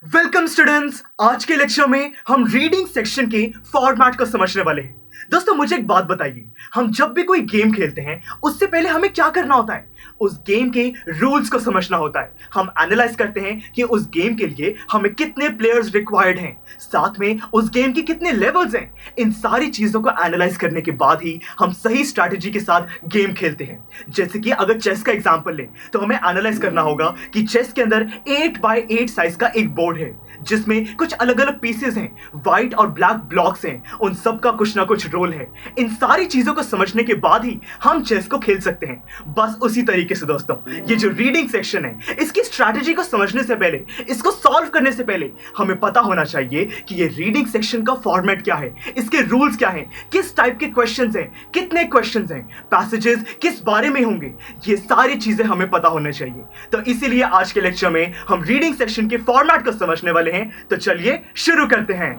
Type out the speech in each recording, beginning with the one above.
Welcome students. आज के lecture में हम रीडिंग सेक्शन के फॉर्मेट को समझने वाले हैं। दोस्तों मुझे एक बात बताइए, हम जब भी कोई गेम खेलते हैं उससे पहले हमें क्या करना होता है? उस गेम के रूल्स को समझना होता है। हम एनालाइज करते हैं कि उस गेम के लिए हमें कितने प्लेयर्स रिक्वायर्ड हैं, साथ में उस गेम के कितने लेवल्स हैं। इन सारी चीजों को एनालाइज करने के बाद ही हम सही स्ट्रैटेजी के साथ गेम खेलते हैं। जैसे कि अगर चेस का एग्जांपल लें तो हमें एनालाइज करना होगा कि चेस के अंदर 8x8 साइज का एक बोर्ड है जिसमें कुछ अलग अलग पीसेस हैं, व्हाइट और ब्लैक ब्लॉक्स हैं, उन सब का कुछ ना कुछ रोल है। इन सारी चीजों को समझने के बाद ही हम चेस को खेल सकते हैं। बस उसी तरीके से दोस्तों ये जो रीडिंग सेक्शन है, इसकी स्ट्रैटेजी को समझने से पहले, इसको सॉल्व करने से पहले हमें पता होना चाहिए कि ये रीडिंग सेक्शन का फॉर्मेट क्या है, इसके रूल्स क्या हैं, किस टाइप के क्वेश्चंस हैं, कितने क्वेश्चंस हैं, पैसेजेस किस बारे में होंगे, ये सारी चीजें हमें पता होना चाहिए। तो इसीलिए आज के लेक्चर में हम रीडिंग सेक्शन के फॉर्मेट को समझने वाले हैं। तो चलिए शुरू करते हैं।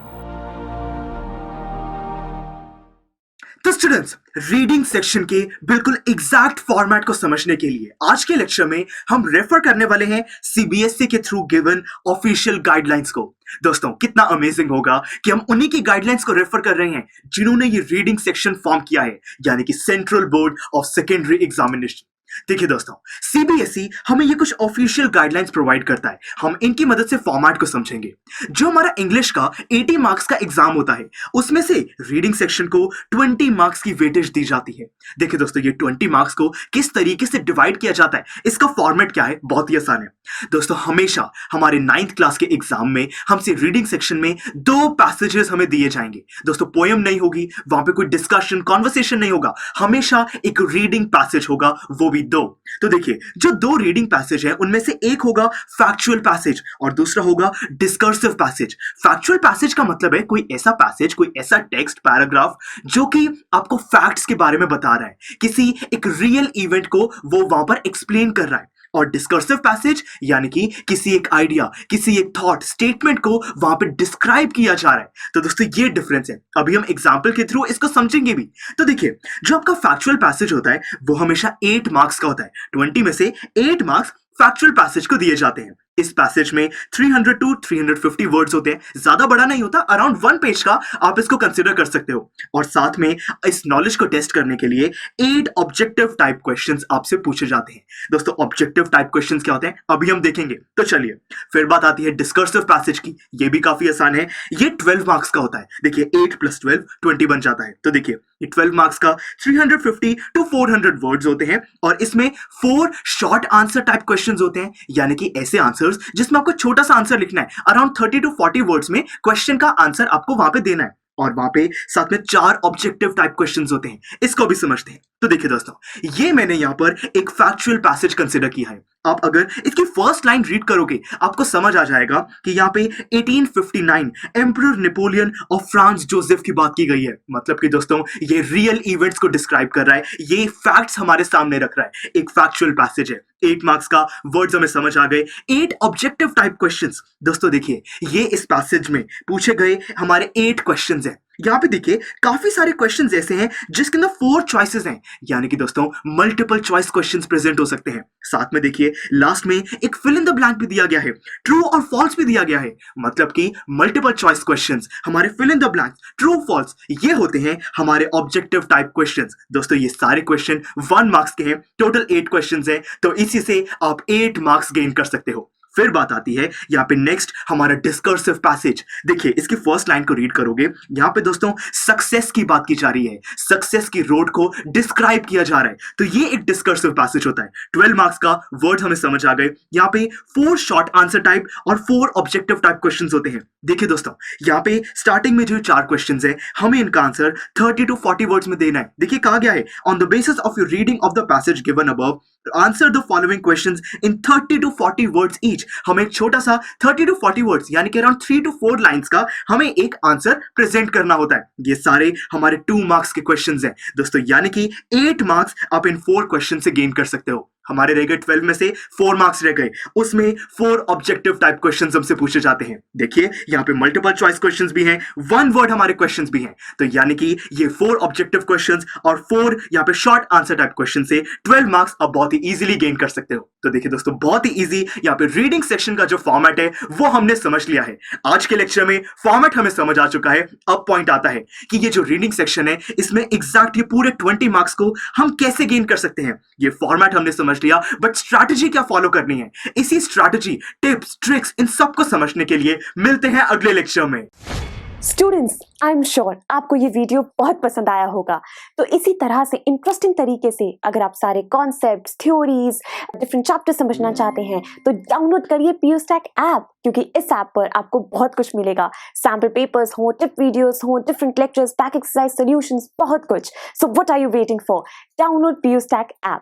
तो स्टूडेंट्स, रीडिंग सेक्शन के बिल्कुल एग्जैक्ट फॉर्मेट को समझने के लिए आज के लेक्चर में हम रेफर करने वाले हैं सीबीएसई के थ्रू गिवन ऑफिशियल गाइडलाइंस को। दोस्तों कितना अमेजिंग होगा कि हम उन्हीं की गाइडलाइंस को रेफर कर रहे हैं जिन्होंने ये रीडिंग सेक्शन फॉर्म किया है, यानी कि central board of secondary examination. देखिए दोस्तों, सीबीएसई हमें ये कुछ ऑफिशियल गाइडलाइंस प्रोवाइड करता है। हम इनकी मदद से फॉर्मेट को समझेंगे। जो हमारा इंग्लिश का 80 मार्क्स का एग्जाम होता है, उसमें से रीडिंग सेक्शन को 20 मार्क्स की वेटेज दी जाती है। देखिए दोस्तों, ये 20 मार्क्स को किस तरीके से डिवाइड किया जाता है, इसका फॉर्मेट क्या है, बहुत ही आसान है। दोस्तों हमेशा हमारे 9th क्लास के एग्जाम में हमसे रीडिंग सेक्शन में 2 पैसेजेस हमें दिए जाएंगे। दोस्तों पोएम नहीं होगी, वहां पे कोई डिस्कशन कॉन्वर्सेशन नहीं होगा, हमेशा एक रीडिंग पैसेज होगा, वो भी 2। तो देखिए, जो 2 रीडिंग पैसेज है उनमें से एक होगा फैक्चुअल पैसेज और दूसरा होगा डिस्कर्सिव पैसेज। फैक्चुअल पैसेज का मतलब है कोई ऐसा पैसेज, कोई ऐसा टेक्स्ट पैराग्राफ जो कि आपको फैक्ट्स के बारे में बता रहा है, किसी एक रियल इवेंट को वो वहां पर एक्सप्लेन कर रहा है। और डिस्कर्सिव पैसेज यानी कि किसी एक आइडिया, किसी एक थॉट, स्टेटमेंट को वहां पे डिस्क्राइब किया जा रहा है। तो दोस्तों ये डिफरेंस है, अभी हम एग्जांपल के थ्रू इसको समझेंगे भी। तो देखिए, जो आपका फैक्चुअल पैसेज होता है वो हमेशा 8 मार्क्स का होता है। 20 में से 8 मार्क्स फैक्चुअल पैसेज को दिए जाते हैं। इस पैसेज में 300 टू 350 वर्ड्स होते हैं, ज्यादा बड़ा नहीं होता, अराउंड 1 पेज का आप इसको कंसीडर कर सकते हो। और साथ में इस नॉलेज को टेस्ट करने के लिए 8 ऑब्जेक्टिव टाइप क्वेश्चंस आपसे पूछे जाते हैं। दोस्तों ऑब्जेक्टिव टाइप क्वेश्चंस क्या होते हैं अभी हम देखेंगे। तो चलिए फिर बात आती है डिस्कर्सिव पैसेज की। ये भी काफी आसान है, ये 12 मार्क्स का होता है। देखिए 8 + 12 20 बन जाता है। तो देखिए ये 12 मार्क्स का 350 टू 400 वर्ड्स होते हैं और इसमें 4 शॉर्ट आंसर टाइप क्वेश्चंस होते हैं, यानी कि ऐसे आंसर्स जिसमें आपको छोटा सा आंसर लिखना है, अराउंड 30 टू 40 वर्ड्स में क्वेश्चन का आंसर आपको वहां पे देना है। और वहां पे साथ में 4 ऑब्जेक्टिव टाइप क्वेश्चंस होते हैं, इसको भी समझते हैं। तो देखिए दोस्तों, ये मैंने यहां पर एक फैक्चुअल पैसेज कंसीडर किया है। आप अगर इसकी फर्स्ट लाइन रीड करोगे आपको समझ आ जाएगा कि यहाँ पे 1859 emperor Napoleon of France Joseph की बात की गई है। मतलब कि दोस्तों ये रियल इवेंट्स को डिस्क्राइब कर रहा है, ये फैक्ट्स हमारे सामने रख रहा है, एक फैक्चुअल पैसेज है। 8 मार्क्स का, वर्ड्स हमें समझ आ गए। 8 ऑब्जेक्टिव टाइप क्वेश्चंस। दोस्तों देखिए, ये इस पैसेज में पूछे गए हमारे 8 क्वेश्चंस हैं। यहाँ पे देखिए काफी सारे क्वेश्चंस ऐसे हैं जिसके अंदर 4 चॉइसेस हैं, यानी कि दोस्तों मल्टीपल चॉइस क्वेश्चंस प्रेजेंट हो सकते हैं। साथ में देखिए लास्ट में एक फिल इन द ब्लैंक भी दिया गया है, ट्रू और फॉल्स भी दिया गया है। मतलब कि मल्टीपल चॉइस क्वेश्चंस, हमारे fill in the blank, true false, ये होते हैं हमारे ऑब्जेक्टिव टाइप क्वेश्चंस। दोस्तों ये सारे क्वेश्चन 1 मार्क्स के हैं, टोटल 8 क्वेश्चंस हैं, तो इसी से आप 8 मार्क्स गेन कर सकते हो। फिर बात आती है यहाँ पे नेक्स्ट हमारा डिस्कर्सिव पैसेज। देखिए इसकी फर्स्ट लाइन को रीड करोगे, यहाँ पे दोस्तों सक्सेस की बात की जा रही है, सक्सेस की रोड को डिस्क्राइब किया जा रहा है। तो ये एक डिस्कर्सिव पैसेज होता है। 12 मार्क्स का, वर्ड हमें समझ आ गए। यहाँ पे 4 शॉर्ट आंसर टाइप और 4 ऑब्जेक्टिव टाइप क्वेश्चंस होते हैं। देखिए दोस्तों, यहाँ पे स्टार्टिंग में जो 4 क्वेश्चंस है, हमें इनका आंसर 30 टू 40 वर्ड्स में देना है। देखिए कहा गया है, on the basis of your reading of the passage given above answer the following questions in 30 to 40 words each. हमें एक छोटा सा 30 टू 40 वर्ड्स यानी कि अराउंड 3 टू 4 लाइंस का हमें एक आंसर प्रेजेंट करना होता है। ये सारे हमारे 2 मार्क्स के क्वेश्चंस हैं दोस्तों, यानी कि 8 मार्क्स आप इन 4 क्वेश्चन से गेन कर सकते हो। हमारे रह गए 12 में से 4 मार्क्स रह गए, उसमें 4 ऑब्जेक्टिव टाइप क्वेश्चंस हमसे पूछे जाते हैं। देखिए यहाँ पे मल्टीपल चॉइस क्वेश्चंस भी हैं, वन वर्ड हमारे क्वेश्चंस भी हैं, तो यानी कि ये 4 ऑब्जेक्टिव क्वेश्चंस और 4 यहाँ पे शॉर्ट आंसर टाइप क्वेश्चन से 12 मार्क्स आप बहुत ही इजीली गेन कर सकते हो। तो देखिए दोस्तों, बहुत ही इजी यहाँ पे रीडिंग सेक्शन का जो फॉर्मेट है वो हमने समझ लिया है। आज के लेक्चर में फॉर्मेट हमें समझ आ चुका है। अब पॉइंट आता है कि ये जो रीडिंग सेक्शन है इसमें एग्जैक्ट ये पूरे 20 मार्क्स को हम कैसे गेन कर सकते हैं। ये फॉर्मेट हमने समझ लिया, बट स्ट्रैटेजी क्या फॉलो करनी है, इसी स्ट्रैटेजी, टिप्स, ट्रिक्स, इन सबको समझने के लिए मिलते हैं अगले लेक्चर में। स्टूडेंट्स, आई एम श्योर आपको ये वीडियो बहुत पसंद आया होगा। तो इसी तरह से इंटरेस्टिंग तरीके से अगर आप सारे कॉन्सेप्ट्स, थ्योरीज, डिफरेंट चैप्टर समझना चाहते हैं तो डाउनलोड करिए PUSTAC ऐप, क्योंकि इस ऐप पर आपको बहुत कुछ मिलेगा। सैम्पल पेपर्स हो, टिप वीडियोस हो, different lectures, back exercise solutions, बहुत कुछ। So what are you waiting for? Download PUSTAC app.